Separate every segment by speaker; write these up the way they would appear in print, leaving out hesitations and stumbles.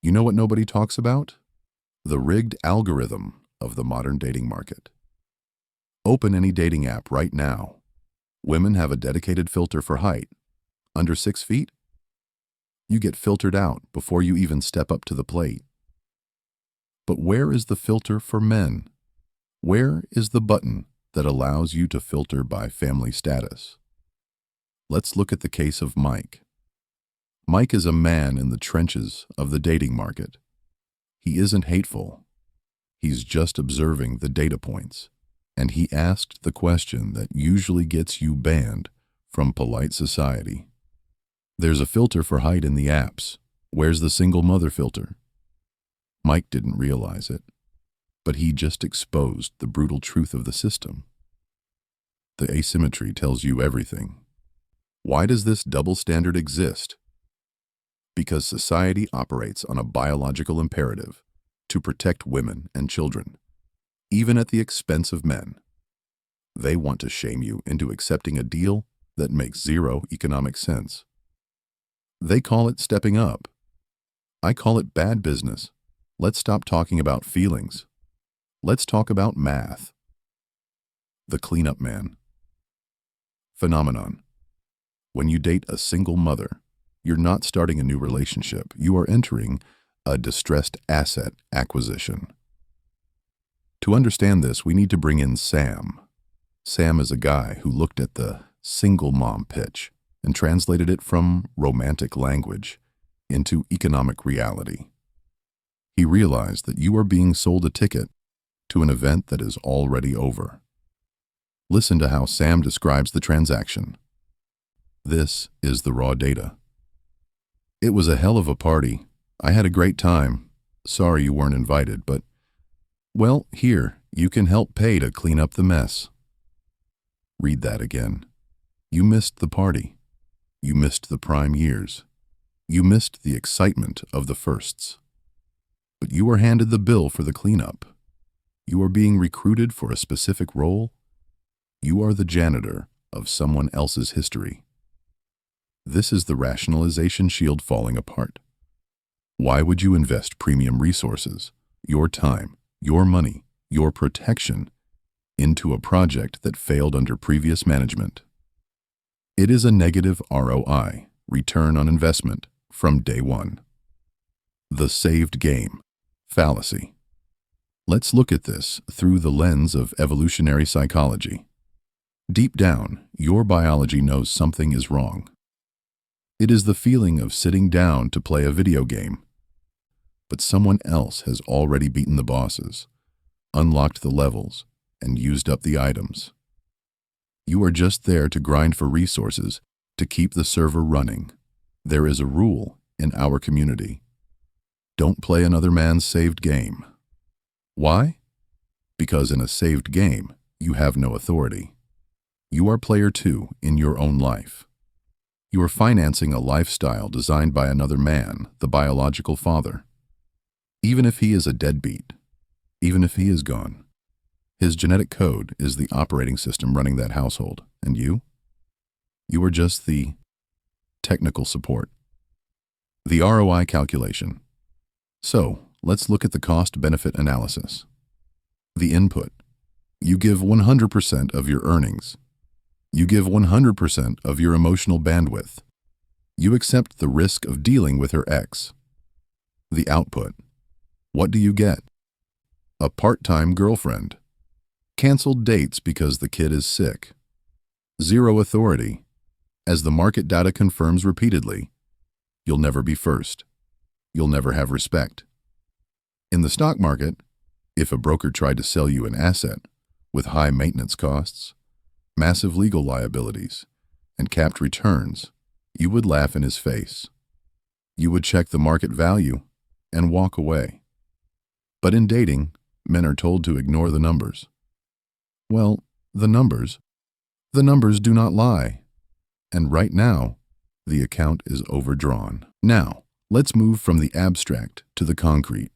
Speaker 1: You know what nobody talks about? The rigged algorithm of the modern dating market. Open any dating app right now. Women have a dedicated filter for height. Under 6 feet? You get filtered out before you even step up to the plate. But where is the filter for men? Where is the button that allows you to filter by family status? Let's look at the case of Mike. Mike is a man in the trenches of the dating market. He isn't hateful. He's just observing the data points. And he asked the question that usually gets you banned from polite society. There's a filter for height in the apps. Where's the single mother filter? Mike didn't realize it, but he just exposed the brutal truth of the system. The asymmetry tells you everything. Why does this double standard exist? Because society operates on a biological imperative to protect women and children, even at the expense of men. They want to shame you into accepting a deal that makes zero economic sense. They call it stepping up. I call it bad business. Let's stop talking about feelings. Let's talk about math. The cleanup man. Phenomenon. When you date a single mother, you're not starting a new relationship. You are entering a distressed asset acquisition. To understand this, we need to bring in Sam. Sam is a guy who looked at the single mom pitch and translated it from romantic language into economic reality. He realized that you are being sold a ticket to an event that is already over. Listen to how Sam describes the transaction. This is the raw data. It was a hell of a party. I had a great time. Sorry you weren't invited, but, well, here, you can help pay to clean up the mess. Read that again. You missed the party. You missed the prime years. You missed the excitement of the firsts. But you were handed the bill for the cleanup. You are being recruited for a specific role. You are the janitor of someone else's history. This is the rationalization shield falling apart. Why would you invest premium resources, your time, your money, your protection, into a project that failed under previous management? It is a negative ROI, return on investment, from day one. The saved game fallacy. Let's look at this through the lens of evolutionary psychology. Deep down, your biology knows something is wrong. It is the feeling of sitting down to play a video game. But someone else has already beaten the bosses, unlocked the levels, and used up the items. You are just there to grind for resources to keep the server running. There is a rule in our community. Don't play another man's saved game. Why? Because in a saved game, you have no authority. You are player 2 in your own life. You are financing a lifestyle designed by another man, the biological father. Even if he is a deadbeat, even if he is gone, his genetic code is the operating system running that household. And you? You are just the technical support. The ROI calculation. So, let's look at the cost-benefit analysis. The input. You give 100% of your earnings. You give 100% of your emotional bandwidth. You accept the risk of dealing with her ex. The output. What do you get? A part-time girlfriend. Canceled dates because the kid is sick. Zero authority. As the market data confirms repeatedly, you'll never be first. You'll never have respect. In the stock market, if a broker tried to sell you an asset with high maintenance costs, massive legal liabilities, and capped returns, you would laugh in his face. You would check the market value and walk away. But in dating, men are told to ignore the numbers. Well, the numbers do not lie. And right now, the account is overdrawn. Now, let's move from the abstract to the concrete.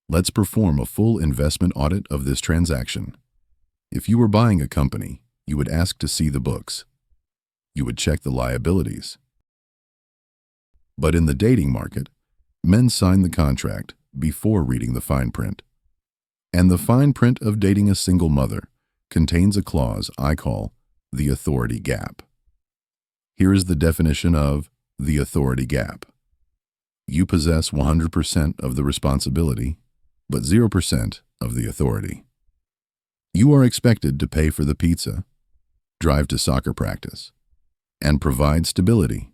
Speaker 1: Let's perform a full investment audit of this transaction. If you were buying a company, you would ask to see the books. You would check the liabilities. But in the dating market, Men sign the contract before reading the fine print. And the fine print of dating a single mother contains a clause I call the authority gap. Here is the definition of the authority gap. You possess 100% of the responsibility, but 0% of the authority. You are expected to pay for the pizza, drive to soccer practice, and provide stability.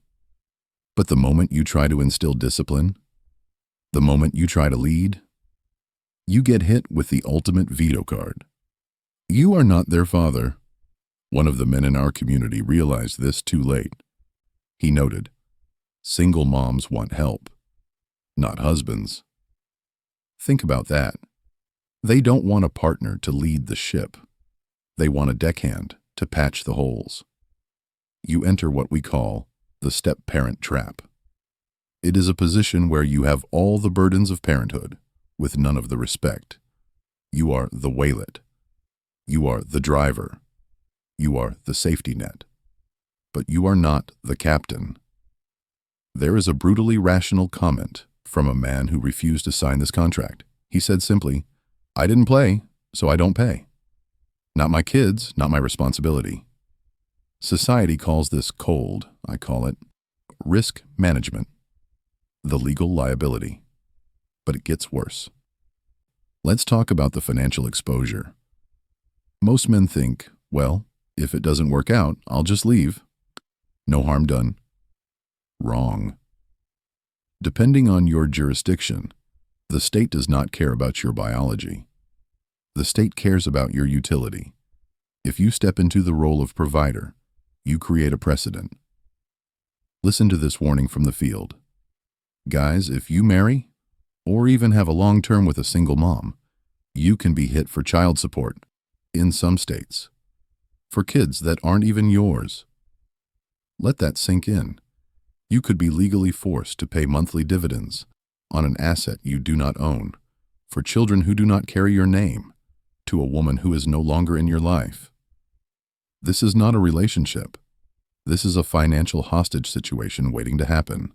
Speaker 1: But the moment you try to instill discipline, the moment you try to lead, you get hit with the ultimate veto card. You are not their father. One of the men in our community realized this too late. He noted, "Single moms want help, not husbands." Think about that. They don't want a partner to lead the ship. They want a deckhand to patch the holes. You enter what we call the step-parent trap. It is a position where you have all the burdens of parenthood with none of the respect. You are the waylet. You are the driver. You are the safety net. But you are not the captain. There is a brutally rational comment from a man who refused to sign this contract. He said simply, "I didn't play, so I don't pay. Not my kids, not my responsibility." Society calls this cold. I call it risk management, the legal liability. But it gets worse. Let's talk about the financial exposure. Most men think, well, if it doesn't work out, I'll just leave. No harm done. Wrong. Depending on your jurisdiction, the state does not care about your biology. The state cares about your utility. If you step into the role of provider, you create a precedent. Listen to this warning from the field. Guys, if you marry, or even have a long term with a single mom, you can be hit for child support, in some states, for kids that aren't even yours. Let that sink in. You could be legally forced to pay monthly dividends on an asset you do not own, for children who do not carry your name, to a woman who is no longer in your life. This is not a relationship. This is a financial hostage situation waiting to happen.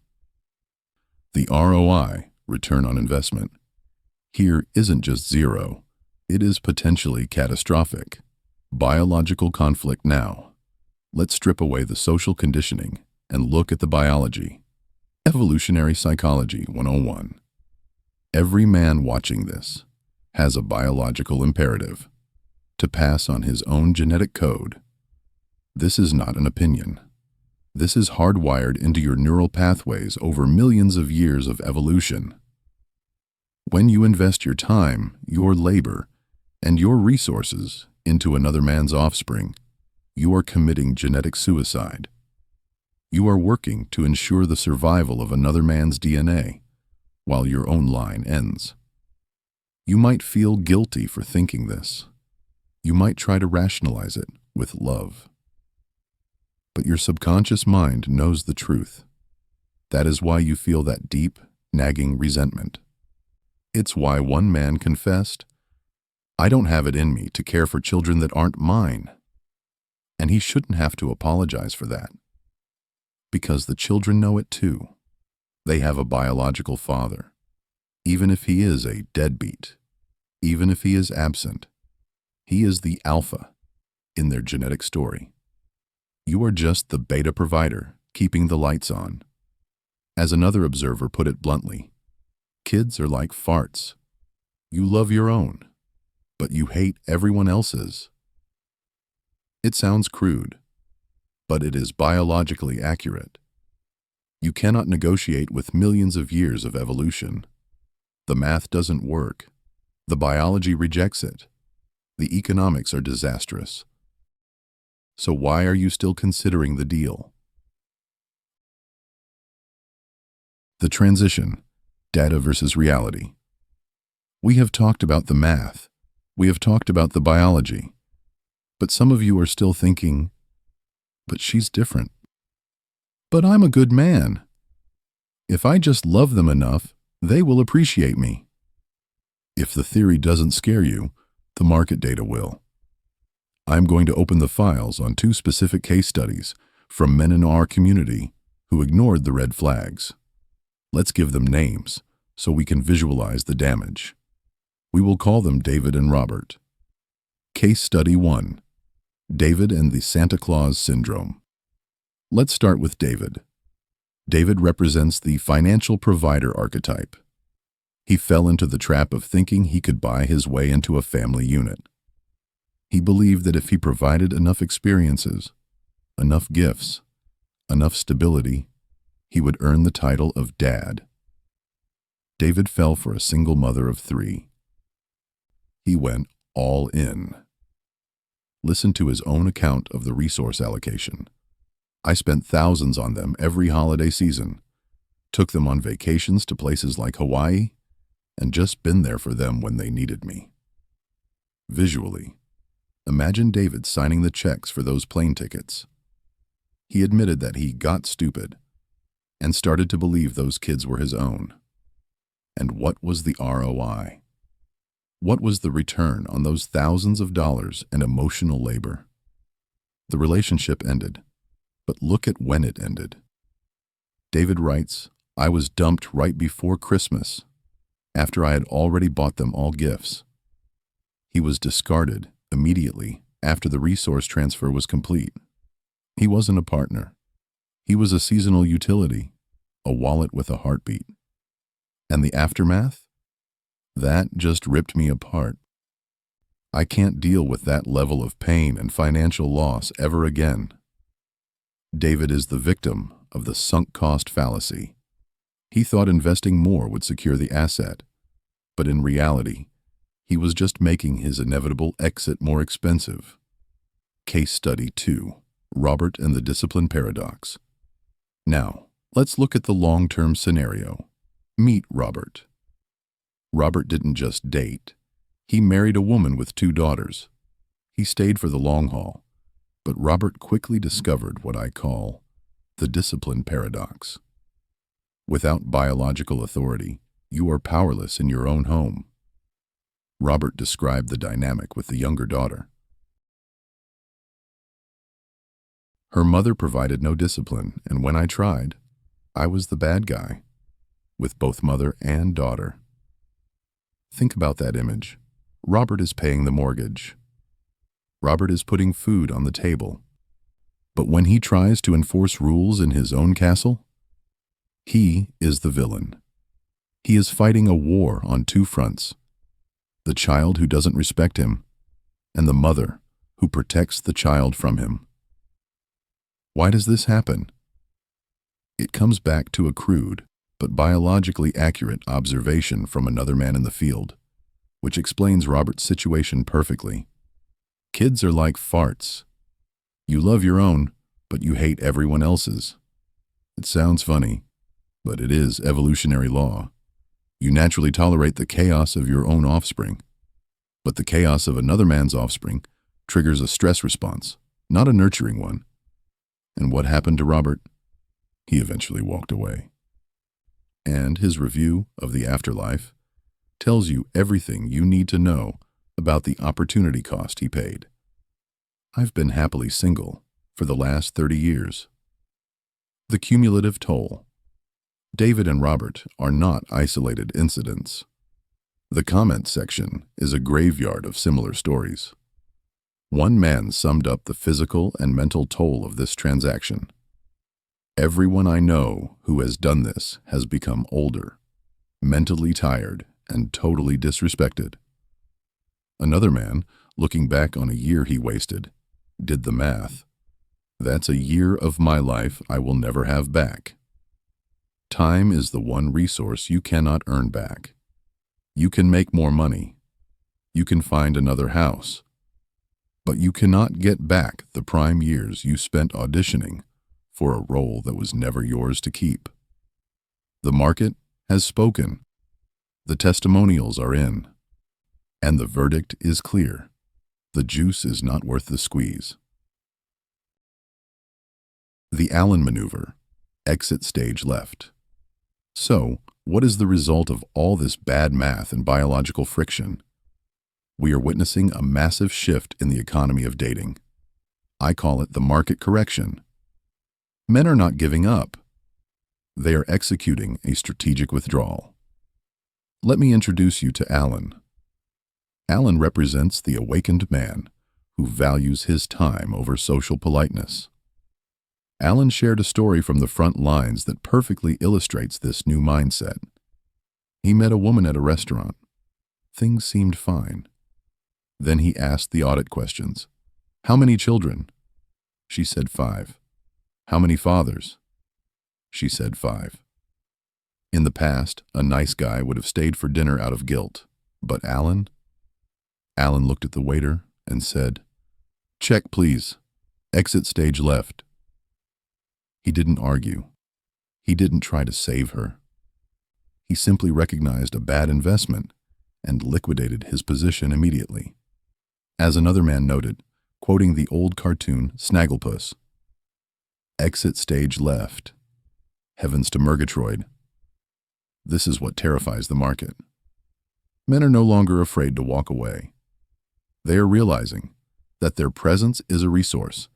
Speaker 1: The ROI, return on investment, here isn't just zero. It is potentially catastrophic. Biological conflict now. Let's strip away the social conditioning and look at the biology. Evolutionary Psychology 101. Every man watching this has a biological imperative to pass on his own genetic code. This is not an opinion. This is hardwired into your neural pathways over millions of years of evolution. When you invest your time, your labor, and your resources into another man's offspring, you are committing genetic suicide. You are working to ensure the survival of another man's DNA while your own line ends. You might feel guilty for thinking this. You might try to rationalize it with love. But your subconscious mind knows the truth. That is why you feel that deep, nagging resentment. It's why one man confessed, "I don't have it in me to care for children that aren't mine." And he shouldn't have to apologize for that. Because the children know it too. They have a biological father. Even if he is a deadbeat, even if he is absent, he is the alpha in their genetic story. You are just the beta provider, keeping the lights on. As another observer put it bluntly, kids are like farts. You love your own, but you hate everyone else's. It sounds crude, but it is biologically accurate. You cannot negotiate with millions of years of evolution. The math doesn't work. The biology rejects it. The economics are disastrous. So why are you still considering the deal? The transition, data versus reality. We have talked about the math. We have talked about the biology. But some of you are still thinking, but she's different. But I'm a good man. If I just love them enough, they will appreciate me. If the theory doesn't scare you, the market data will. I'm going to open the files on 2 specific case studies from men in our community who ignored the red flags. Let's give them names so we can visualize the damage. We will call them David and Robert. Case Study 1. David and the Santa Claus Syndrome. Let's start with David. David represents the financial provider archetype. He fell into the trap of thinking he could buy his way into a family unit. He believed that if he provided enough experiences, enough gifts, enough stability, he would earn the title of Dad. David fell for a single mother of 3. He went all in. Listen to his own account of the resource allocation. I spent thousands on them every holiday season, took them on vacations to places like Hawaii, and just been there for them when they needed me. Visually, imagine David signing the checks for those plane tickets. He admitted that he got stupid and started to believe those kids were his own. And what was the ROI? What was the return on those thousands of dollars and emotional labor? The relationship ended, but look at when it ended. David writes, "I was dumped right before Christmas, after I had already bought them all gifts." He was discarded immediately after the resource transfer was complete. He wasn't a partner. He was a seasonal utility, a wallet with a heartbeat. And the aftermath? That just ripped me apart. I can't deal with that level of pain and financial loss ever again. David is the victim of the sunk cost fallacy. He thought investing more would secure the asset, but in reality, he was just making his inevitable exit more expensive. Case Study 2. Robert and the Discipline Paradox. Now, let's look at the long-term scenario. Meet Robert. Robert didn't just date. He married a woman with 2 daughters. He stayed for the long haul, but Robert quickly discovered what I call the discipline paradox. Without biological authority, you are powerless in your own home. Robert described the dynamic with the younger daughter. Her mother provided no discipline, and when I tried, I was the bad guy, with both mother and daughter. Think about that image. Robert is paying the mortgage. Robert is putting food on the table. But when he tries to enforce rules in his own castle, he is the villain. He is fighting a war on 2 fronts: the child who doesn't respect him, and the mother who protects the child from him. Why does this happen? It comes back to a crude but biologically accurate observation from another man in the field, which explains Robert's situation perfectly. Kids are like farts. You love your own, but you hate everyone else's. It sounds funny, but it is evolutionary law. You naturally tolerate the chaos of your own offspring, but the chaos of another man's offspring triggers a stress response, not a nurturing one. And what happened to Robert? He eventually walked away. And his review of the afterlife tells you everything you need to know about the opportunity cost he paid. I've been happily single for the last 30 years. The cumulative toll. David and Robert are not isolated incidents. The comment section is a graveyard of similar stories. One man summed up the physical and mental toll of this transaction. Everyone I know who has done this has become older, mentally tired, and totally disrespected. Another man, looking back on a year he wasted, did the math. That's a year of my life I will never have back. Time is the one resource you cannot earn back. You can make more money. You can find another house. But you cannot get back the prime years you spent auditioning for a role that was never yours to keep. The market has spoken. The testimonials are in. And the verdict is clear. The juice is not worth the squeeze. The Allen maneuver. Exit stage left. So, what is the result of all this bad math and biological friction? We are witnessing a massive shift in the economy of dating. I call it the market correction. Men are not giving up. They are executing a strategic withdrawal. Let me introduce you to Alan. Alan represents the awakened man who values his time over social politeness. Alan shared a story from the front lines that perfectly illustrates this new mindset. He met a woman at a restaurant. Things seemed fine. Then he asked the audit questions. How many children? She said 5. How many fathers? She said 5. In the past, a nice guy would have stayed for dinner out of guilt. But Alan? Alan looked at the waiter and said, Check, please. Exit stage left. He didn't argue. He didn't try to save her. He simply recognized a bad investment and liquidated his position immediately. As another man noted, quoting the old cartoon Snagglepuss, Exit stage left. Heavens to Murgatroyd. This is what terrifies the market. Men are no longer afraid to walk away. They are realizing that their presence is a resource,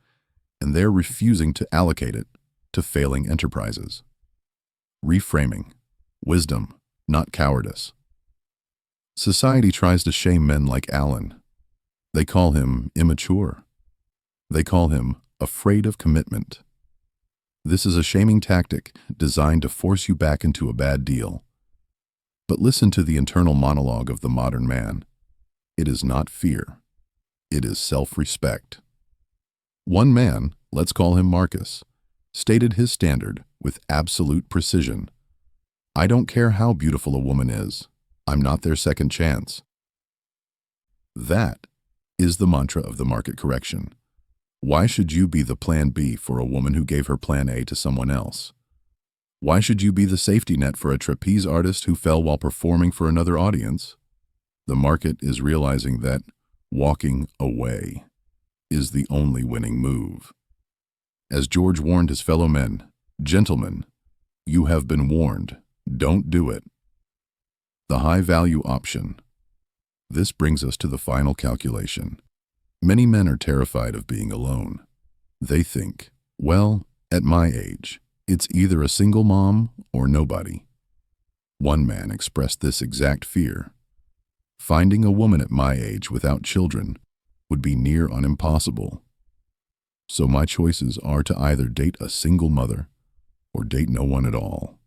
Speaker 1: and they're refusing to allocate it to failing enterprises. Reframing. Wisdom, not cowardice. Society tries to shame men like Alan. They call him immature. They call him afraid of commitment. This is a shaming tactic designed to force you back into a bad deal. But listen to the internal monologue of the modern man. It is not fear. It is self-respect. One man, let's call him Marcus, stated his standard with absolute precision. I don't care how beautiful a woman is. I'm not their second chance. That is the mantra of the market correction. Why should you be the plan B for a woman who gave her plan A to someone else? Why should you be the safety net for a trapeze artist who fell while performing for another audience? The market is realizing that walking away is the only winning move. As George warned his fellow men, gentlemen, you have been warned. Don't do it. The high-value option. This brings us to the final calculation. Many men are terrified of being alone. They think, well, at my age, it's either a single mom or nobody. One man expressed this exact fear. Finding a woman at my age without children would be near on impossible. So my choices are to either date a single mother or date no one at all.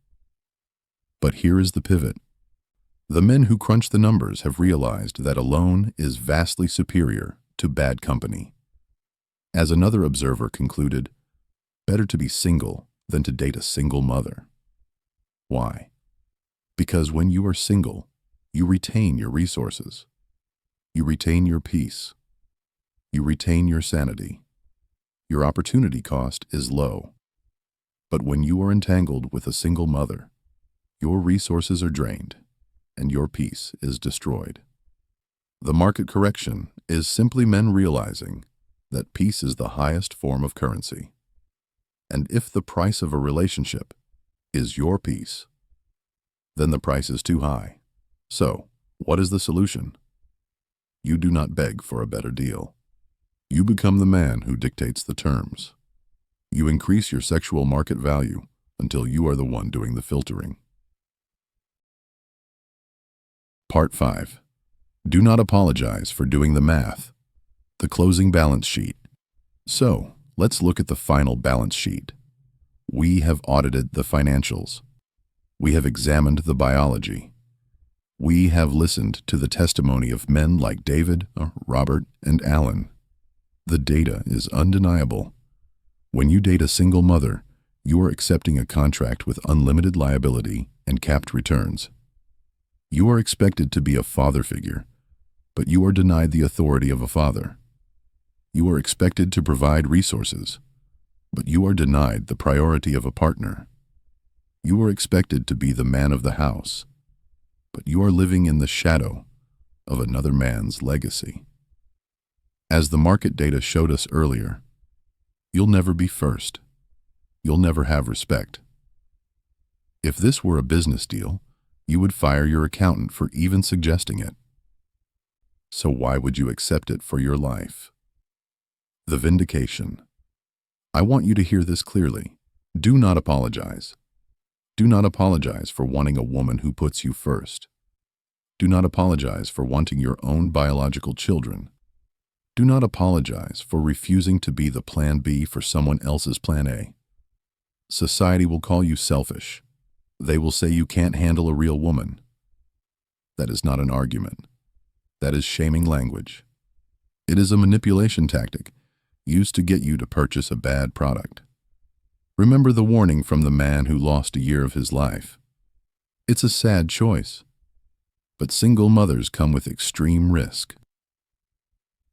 Speaker 1: But here is the pivot. The men who crunch the numbers have realized that alone is vastly superior to bad company. As another observer concluded, better to be single than to date a single mother. Why? Because when you are single, you retain your resources. You retain your peace. You retain your sanity. Your opportunity cost is low. But when you are entangled with a single mother, your resources are drained and your peace is destroyed. The market correction is simply men realizing that peace is the highest form of currency. And if the price of a relationship is your peace, then the price is too high. So, what is the solution? You do not beg for a better deal. You become the man who dictates the terms. You increase your sexual market value until you are the one doing the filtering. Part 5. Do not apologize for doing the math. The closing balance sheet. So, let's look at the final balance sheet. We have audited the financials. We have examined the biology. We have listened to the testimony of men like David, Robert, and Alan. The data is undeniable. When you date a single mother, you are accepting a contract with unlimited liability and capped returns. You are expected to be a father figure, but you are denied the authority of a father. You are expected to provide resources, but you are denied the priority of a partner. You are expected to be the man of the house, but you are living in the shadow of another man's legacy. As the market data showed us earlier, you'll never be first. You'll never have respect. If this were a business deal, you would fire your accountant for even suggesting it. So why would you accept it for your life? The vindication. I want you to hear this clearly. Do not apologize. Do not apologize for wanting a woman who puts you first. Do not apologize for wanting your own biological children. Do not apologize for refusing to be the plan B for someone else's plan A. Society will call you selfish. They will say you can't handle a real woman. That is not an argument. That is shaming language. It is a manipulation tactic used to get you to purchase a bad product. Remember the warning from the man who lost a year of his life. It's a sad choice, but single mothers come with extreme risk.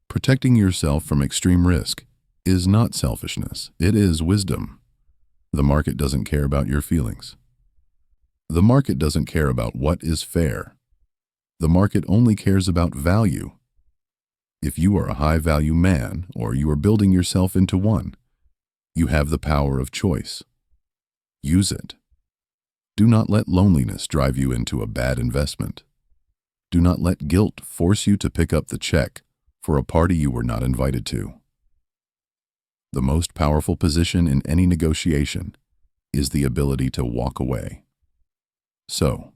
Speaker 1: Protecting yourself from extreme risk is not selfishness, it is wisdom. The market doesn't care about your feelings. The market doesn't care about what is fair. The market only cares about value. If you are a high-value man or you are building yourself into one, you have the power of choice. Use it. Do not let loneliness drive you into a bad investment. Do not let guilt force you to pick up the check for a party you were not invited to. The most powerful position in any negotiation is the ability to walk away. So,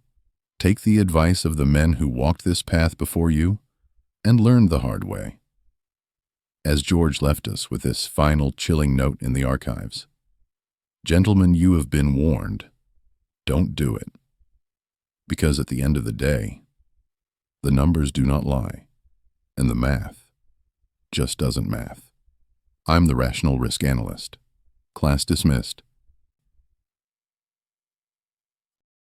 Speaker 1: take the advice of the men who walked this path before you and learned the hard way. As George left us with this final chilling note in the archives, "Gentlemen, you have been warned. Don't do it. Because at the end of the day, the numbers do not lie, and the math just doesn't math." I'm the Rational Risk Analyst. Class dismissed.